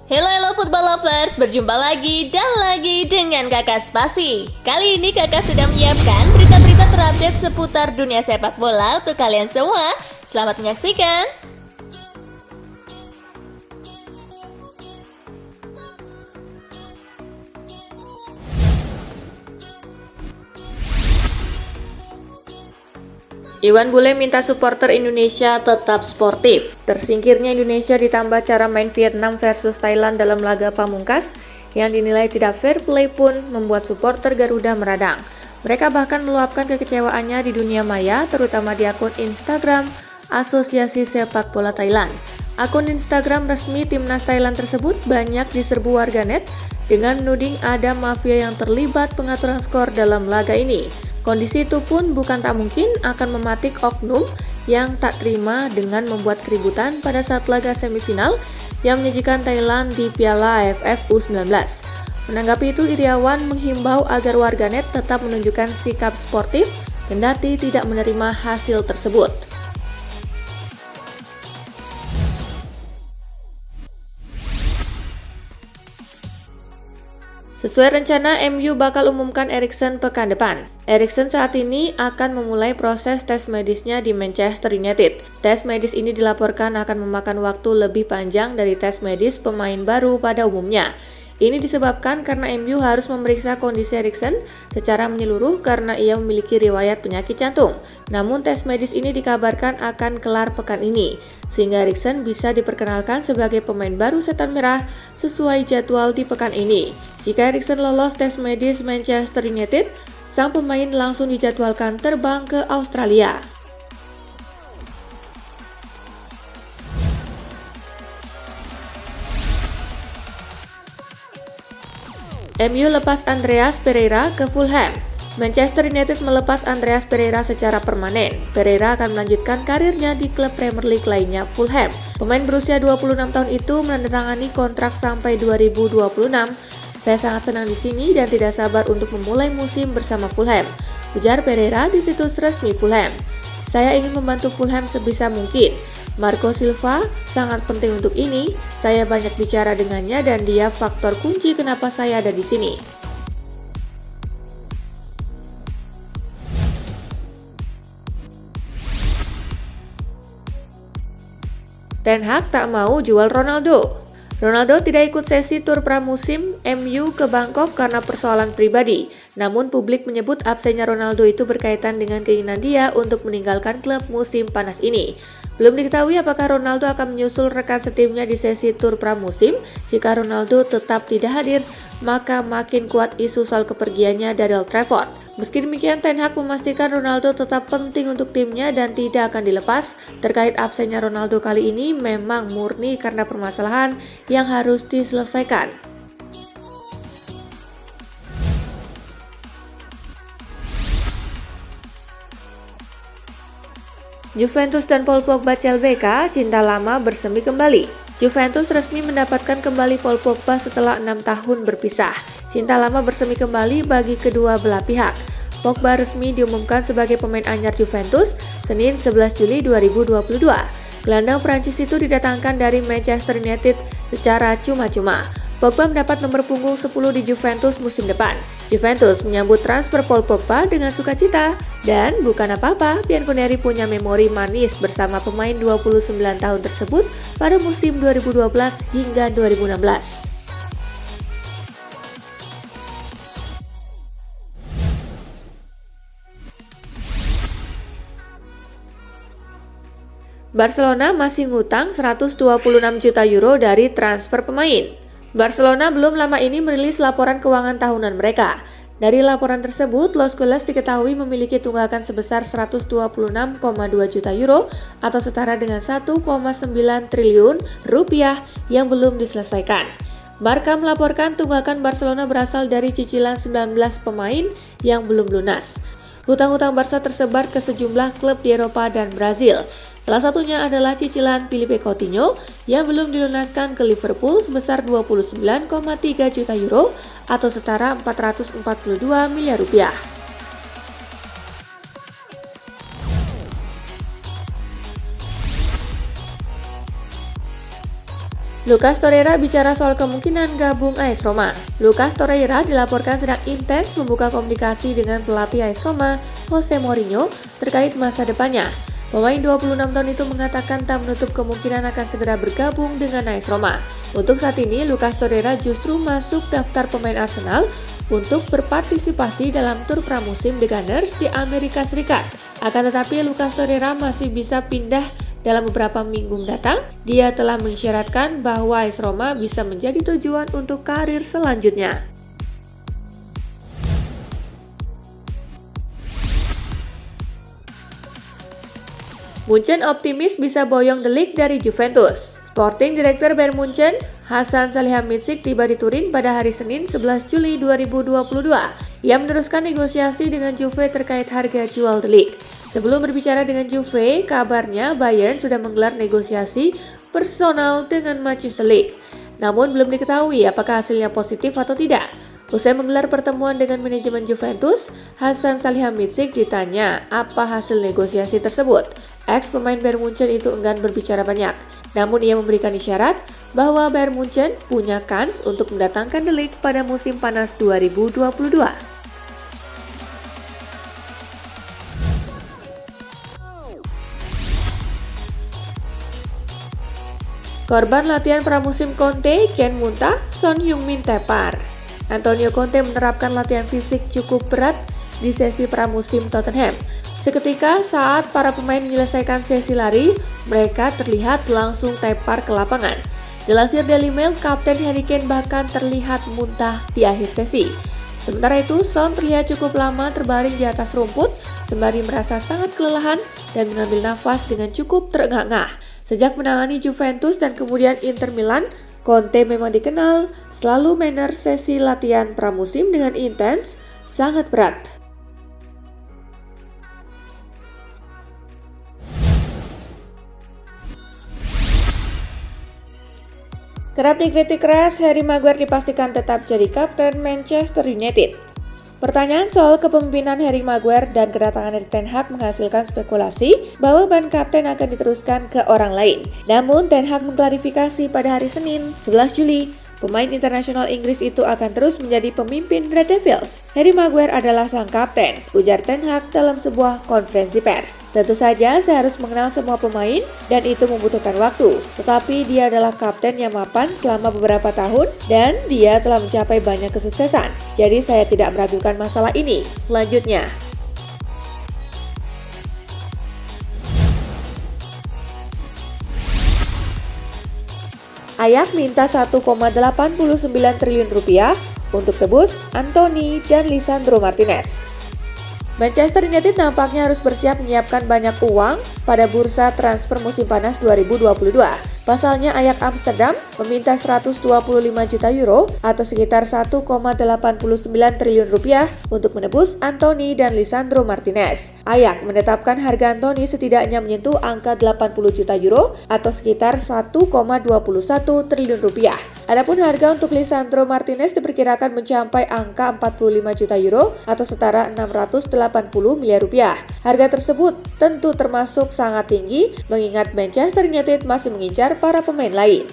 Hello football lovers, berjumpa lagi dan lagi dengan Kakak Spasi. Kali ini Kakak sudah menyiapkan berita-berita terupdate seputar dunia sepak bola untuk kalian semua. Selamat menyaksikan. Iwan Bule minta supporter Indonesia tetap sportif. Tersingkirnya Indonesia ditambah cara main Vietnam versus Thailand dalam laga pamungkas yang dinilai tidak fair play pun membuat supporter Garuda meradang. Mereka bahkan meluapkan kekecewaannya di dunia maya, terutama di akun Instagram Asosiasi Sepak Bola Thailand. Akun Instagram resmi timnas Thailand tersebut banyak diserbu warganet dengan menuding ada mafia yang terlibat pengaturan skor dalam laga ini. Kondisi itu pun bukan tak mungkin akan mematik oknum yang tak terima dengan membuat keributan pada saat laga semifinal yang menyajikan Thailand di Piala AFF U19. Menanggapi itu, Iriawan menghimbau agar warganet tetap menunjukkan sikap sportif kendati tidak menerima hasil tersebut. Sesuai rencana, MU bakal umumkan Eriksen pekan depan. Eriksen saat ini akan memulai proses tes medisnya di Manchester United. Tes medis ini dilaporkan akan memakan waktu lebih panjang dari tes medis pemain baru pada umumnya. Ini disebabkan karena MU harus memeriksa kondisi Eriksen secara menyeluruh karena ia memiliki riwayat penyakit jantung. Namun tes medis ini dikabarkan akan kelar pekan ini, sehingga Eriksen bisa diperkenalkan sebagai pemain baru setan merah sesuai jadwal di pekan ini. Jika Eriksen lolos tes medis Manchester United, sang pemain langsung dijadwalkan terbang ke Australia. MU lepas Andreas Pereira ke Fulham. Manchester United melepas Andreas Pereira secara permanen. Pereira akan melanjutkan karirnya di klub Premier League lainnya, Fulham. Pemain berusia 26 tahun itu menandatangani kontrak sampai 2026. Saya sangat senang di sini dan tidak sabar untuk memulai musim bersama Fulham, ujar Pereira di situs resmi Fulham. Saya ingin membantu Fulham sebisa mungkin. Marco Silva sangat penting untuk ini. Saya banyak bicara dengannya dan dia faktor kunci kenapa saya ada di sini. Ten Hag tak mau jual Ronaldo. Ronaldo tidak ikut sesi tur pramusim MU ke Bangkok karena persoalan pribadi. Namun publik menyebut absennya Ronaldo itu berkaitan dengan keinginan dia untuk meninggalkan klub musim panas ini. Belum diketahui apakah Ronaldo akan menyusul rekan setimnya di sesi tur pramusim. Jika Ronaldo tetap tidak hadir, maka makin kuat isu soal kepergiannya dari Old Trafford. Meski demikian, Ten Hag memastikan Ronaldo tetap penting untuk timnya dan tidak akan dilepas. Terkait absennya Ronaldo kali ini memang murni karena permasalahan yang harus diselesaikan. Juventus dan Paul Pogba CLBK, cinta lama bersemi kembali. Juventus resmi mendapatkan kembali Paul Pogba setelah 6 tahun berpisah. Cinta lama bersemi kembali bagi kedua belah pihak. Pogba resmi diumumkan sebagai pemain anyar Juventus Senin 11 Juli 2022. Gelandang Prancis itu didatangkan dari Manchester United secara cuma-cuma. Pogba mendapat nomor punggung 10 di Juventus musim depan. Juventus menyambut transfer Paul Pogba dengan sukacita. Dan bukan apa-apa, Bianconeri punya memori manis bersama pemain 29 tahun tersebut pada musim 2012 hingga 2016. Barcelona masih ngutang 126 juta euro dari transfer pemain. Barcelona belum lama ini merilis laporan keuangan tahunan mereka. Dari laporan tersebut, Los Culés diketahui memiliki tunggakan sebesar 126,2 juta euro atau setara dengan 1,9 triliun rupiah yang belum diselesaikan. Barca melaporkan tunggakan Barcelona berasal dari cicilan 19 pemain yang belum lunas. Hutang-hutang Barca tersebar ke sejumlah klub di Eropa dan Brazil. Salah satunya adalah cicilan Philippe Coutinho yang belum dilunaskan ke Liverpool sebesar 29,3 juta euro atau setara 442 miliar rupiah. Lucas Torreira bicara soal kemungkinan gabung AS Roma. Lucas Torreira dilaporkan sedang intens membuka komunikasi dengan pelatih AS Roma, Jose Mourinho, terkait masa depannya. Pemain 26 tahun itu mengatakan tak menutup kemungkinan akan segera bergabung dengan AS Roma. Untuk saat ini, Lucas Torreira justru masuk daftar pemain Arsenal untuk berpartisipasi dalam tur pramusim The Gunners di Amerika Serikat. Akan tetapi, Lucas Torreira masih bisa pindah dalam beberapa minggu mendatang. Dia telah mengisyaratkan bahwa AS Roma bisa menjadi tujuan untuk karir selanjutnya. Munchen optimis bisa boyong De Ligt dari Juventus. Sporting Director Bayern Munchen, Hasan Salihamidzic tiba di Turin pada hari Senin 11 Juli 2022. Ia meneruskan negosiasi dengan Juve terkait harga jual De Ligt. Sebelum berbicara dengan Juve, kabarnya Bayern sudah menggelar negosiasi personal dengan Matthijs De Ligt. Namun belum diketahui apakah hasilnya positif atau tidak. Usai menggelar pertemuan dengan manajemen Juventus, Hasan Salihamidzic ditanya apa hasil negosiasi tersebut. Ex pemain Bayern Munchen itu enggan berbicara banyak. Namun ia memberikan isyarat bahwa Bayern Munchen punya kans untuk mendatangkan De Ligt pada musim panas 2022. Korban latihan pramusim Conte, Ken muntah, Son Heung-min tepar. Antonio Conte menerapkan latihan fisik cukup berat di sesi pramusim Tottenham. Seketika saat para pemain menyelesaikan sesi lari, mereka terlihat langsung tepar ke lapangan. Dilansir Daily Mail, Kapten Harry Kane bahkan terlihat muntah di akhir sesi. Sementara itu, Son terlihat cukup lama terbaring di atas rumput, sembari merasa sangat kelelahan dan mengambil nafas dengan cukup terengah-engah. Sejak menangani Juventus dan kemudian Inter Milan, Conte memang dikenal selalu manage sesi latihan pramusim dengan intens, sangat berat. Kerap dikritik keras, Harry Maguire dipastikan tetap jadi kapten Manchester United. Pertanyaan soal kepemimpinan Harry Maguire dan kedatangan Erik ten Hag menghasilkan spekulasi bahwa ban kapten akan diteruskan ke orang lain. Namun, Ten Hag mengklarifikasi pada hari Senin, 11 Juli, pemain internasional Inggris itu akan terus menjadi pemimpin Red Devils. Harry Maguire adalah sang kapten, ujar Ten Hag dalam sebuah konferensi pers. Tentu saja saya harus mengenal semua pemain dan itu membutuhkan waktu. Tetapi dia adalah kapten yang mapan selama beberapa tahun dan dia telah mencapai banyak kesuksesan. Jadi saya tidak meragukan masalah ini. Lanjutnya, Ajax minta 1,89 triliun rupiah untuk tebus Antony dan Lisandro Martinez. Manchester United nampaknya harus bersiap menyiapkan banyak uang pada bursa transfer musim panas 2022. Pasalnya Ajax Amsterdam meminta 125 juta euro atau sekitar 1,89 triliun rupiah untuk menebus Antony dan Lisandro Martinez. Ajax menetapkan harga Antony setidaknya menyentuh angka 80 juta euro atau sekitar 1,21 triliun rupiah. Adapun harga untuk Lisandro Martinez diperkirakan mencapai angka 45 juta euro atau setara 680 miliar rupiah. Harga tersebut tentu termasuk sangat tinggi mengingat Manchester United masih mengincar para pemain lain.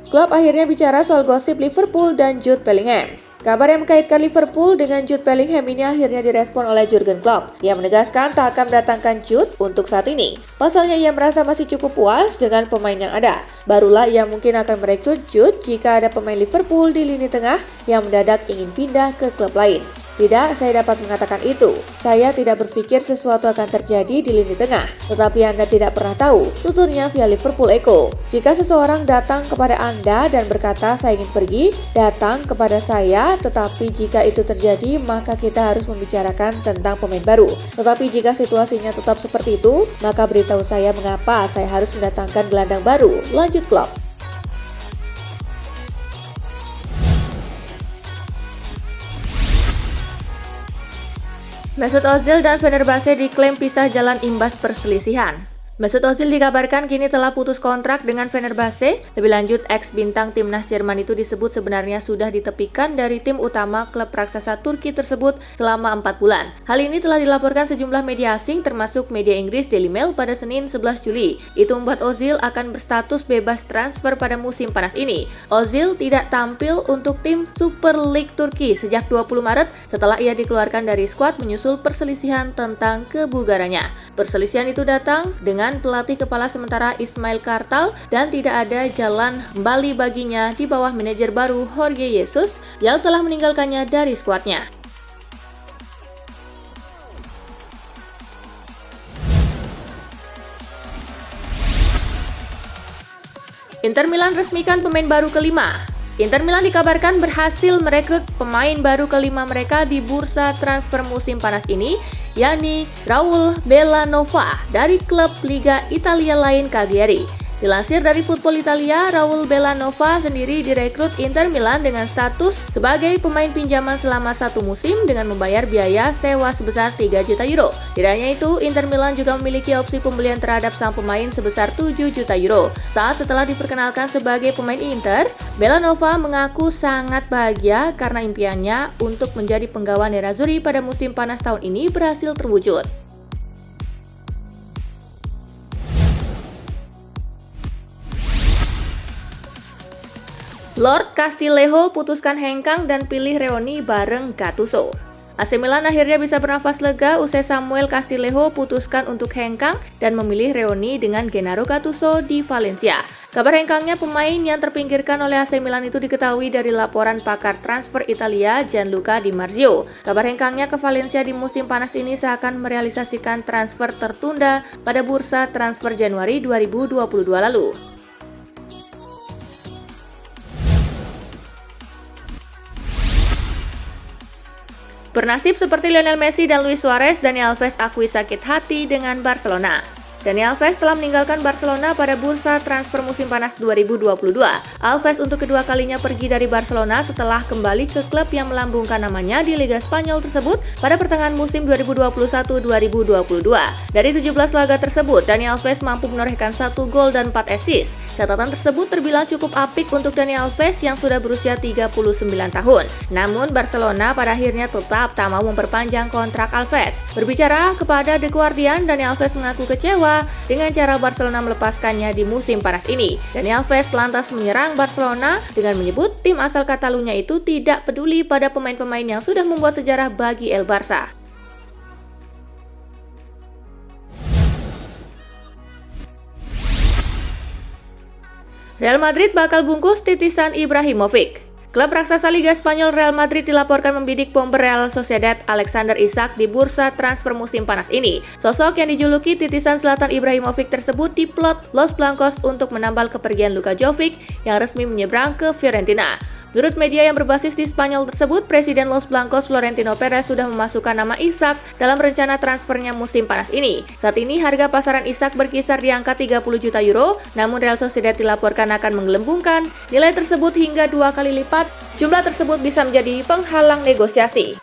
Klub akhirnya bicara soal gosip Liverpool dan Jude Bellingham. Kabar yang mengkaitkan Liverpool dengan Jude Bellingham ini akhirnya direspon oleh Jurgen Klopp. Ia menegaskan tak akan mendatangkan Jude untuk saat ini. Pasalnya ia merasa masih cukup puas dengan pemain yang ada. Barulah ia mungkin akan merekrut Jude jika ada pemain Liverpool di lini tengah yang mendadak ingin pindah ke klub lain. Tidak, saya dapat mengatakan itu. Saya tidak berpikir sesuatu akan terjadi di lini tengah. Tetapi Anda tidak pernah tahu, tuturnya via Liverpool Echo. Jika seseorang datang kepada Anda dan berkata saya ingin pergi, datang kepada saya. Tetapi jika itu terjadi, maka kita harus membicarakan tentang pemain baru. Tetapi jika situasinya tetap seperti itu, maka beritahu saya mengapa saya harus mendatangkan gelandang baru. Lanjut Klopp. Mesut Ozil dan Fenerbahce diklaim pisah jalan imbas perselisihan. Mesut Ozil dikabarkan kini telah putus kontrak dengan Fenerbahce. Lebih lanjut, ex-bintang timnas Jerman itu disebut sebenarnya sudah ditepikan dari tim utama klub raksasa Turki tersebut selama 4 bulan. Hal ini telah dilaporkan sejumlah media asing termasuk media Inggris Daily Mail pada Senin 11 Juli. Itu membuat Ozil akan berstatus bebas transfer pada musim panas ini. Ozil tidak tampil untuk tim Super League Turki sejak 20 Maret setelah ia dikeluarkan dari skuad menyusul perselisihan tentang kebugarannya. Perselisihan itu datang dengan pelatih kepala sementara Ismail Kartal dan tidak ada jalan kembali baginya di bawah manajer baru Jorge Jesus yang telah meninggalkannya dari skuadnya. Inter Milan resmikan pemain baru kelima. Inter Milan dikabarkan berhasil merekrut pemain baru kelima mereka di bursa transfer musim panas ini, yakni Raul Bellanova dari klub Liga Italia lain Cagliari. Dilansir dari Football Italia, Raul Bellanova sendiri direkrut Inter Milan dengan status sebagai pemain pinjaman selama 1 musim dengan membayar biaya sewa sebesar 3 juta euro. Tidak hanya itu, Inter Milan juga memiliki opsi pembelian terhadap sang pemain sebesar 7 juta euro. Saat setelah diperkenalkan sebagai pemain Inter, Bellanova mengaku sangat bahagia karena impiannya untuk menjadi penggawa Nerazzurri pada musim panas tahun ini berhasil terwujud. Lord Castillejo putuskan hengkang dan pilih reuni bareng Gattuso. AC Milan akhirnya bisa bernafas lega usai Samuel Castillejo putuskan untuk hengkang dan memilih reuni dengan Gennaro Gattuso di Valencia. Kabar hengkangnya pemain yang terpinggirkan oleh AC Milan itu diketahui dari laporan pakar transfer Italia Gianluca Di Marzio. Kabar hengkangnya ke Valencia di musim panas ini seakan merealisasikan transfer tertunda pada bursa transfer Januari 2022 lalu. Bernasib seperti Lionel Messi dan Luis Suarez, Dani Alves akui sakit hati dengan Barcelona. Dani Alves telah meninggalkan Barcelona pada bursa transfer musim panas 2022. Alves untuk kedua kalinya pergi dari Barcelona setelah kembali ke klub yang melambungkan namanya di Liga Spanyol tersebut pada pertengahan musim 2021-2022. Dari 17 laga tersebut, Dani Alves mampu menorehkan 1 gol dan 4 assist. Catatan tersebut terbilang cukup apik untuk Dani Alves yang sudah berusia 39 tahun. Namun Barcelona pada akhirnya tetap tak mau memperpanjang kontrak Alves. Berbicara kepada The Guardian, Dani Alves mengaku kecewa dengan cara Barcelona melepaskannya di musim panas ini. Dani Alves lantas menyerang Barcelona dengan menyebut tim asal Catalunya itu tidak peduli pada pemain-pemain yang sudah membuat sejarah bagi El Barça. Real Madrid bakal bungkus titisan Ibrahimovic. Klub raksasa Liga Spanyol Real Madrid dilaporkan membidik bomber Real Sociedad Alexander Isak di bursa transfer musim panas ini. Sosok yang dijuluki titisan Zlatan Ibrahimovic tersebut diplot Los Blancos untuk menambal kepergian Luka Jovic yang resmi menyeberang ke Fiorentina. Menurut media yang berbasis di Spanyol tersebut, Presiden Los Blancos Florentino Perez sudah memasukkan nama Isak dalam rencana transfernya musim panas ini. Saat ini harga pasaran Isak berkisar di angka 30 juta euro, namun Real Sociedad dilaporkan akan menggelembungkan nilai tersebut hingga 2 kali lipat. Jumlah tersebut bisa menjadi penghalang negosiasi.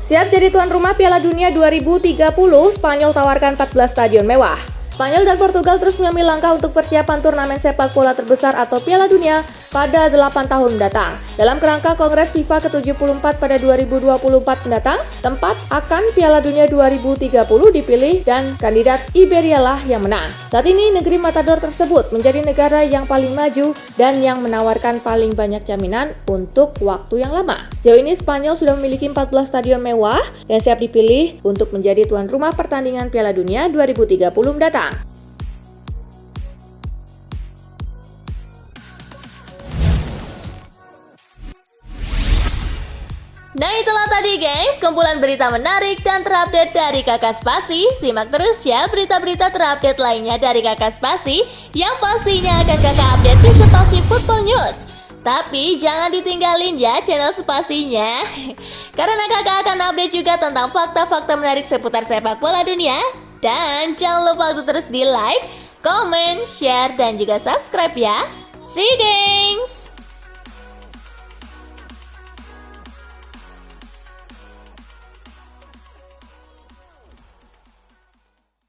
Siap jadi tuan rumah Piala Dunia 2030, Spanyol tawarkan 14 stadion mewah. Spanyol dan Portugal terus mengambil langkah untuk persiapan turnamen sepak bola terbesar atau Piala Dunia pada 8 tahun mendatang. Dalam kerangka Kongres FIFA ke-74 pada 2024 mendatang, tempat akan Piala Dunia 2030 dipilih dan kandidat Iberia lah yang menang. Saat ini negeri Matador tersebut menjadi negara yang paling maju dan yang menawarkan paling banyak jaminan untuk waktu yang lama. Sejauh ini Spanyol sudah memiliki 14 stadion mewah dan siap dipilih untuk menjadi tuan rumah pertandingan Piala Dunia 2030 mendatang. Nah itulah tadi guys, kumpulan berita menarik dan terupdate dari Kakak Spasi. Simak terus ya berita-berita terupdate lainnya dari Kakak Spasi yang pastinya akan Kakak update di Spasi Football News. Tapi jangan ditinggalin ya channel Spasinya, karena Kakak akan update juga tentang fakta-fakta menarik seputar sepak bola dunia. Dan jangan lupa untuk terus di like, comment, share, dan juga subscribe ya. See you guys!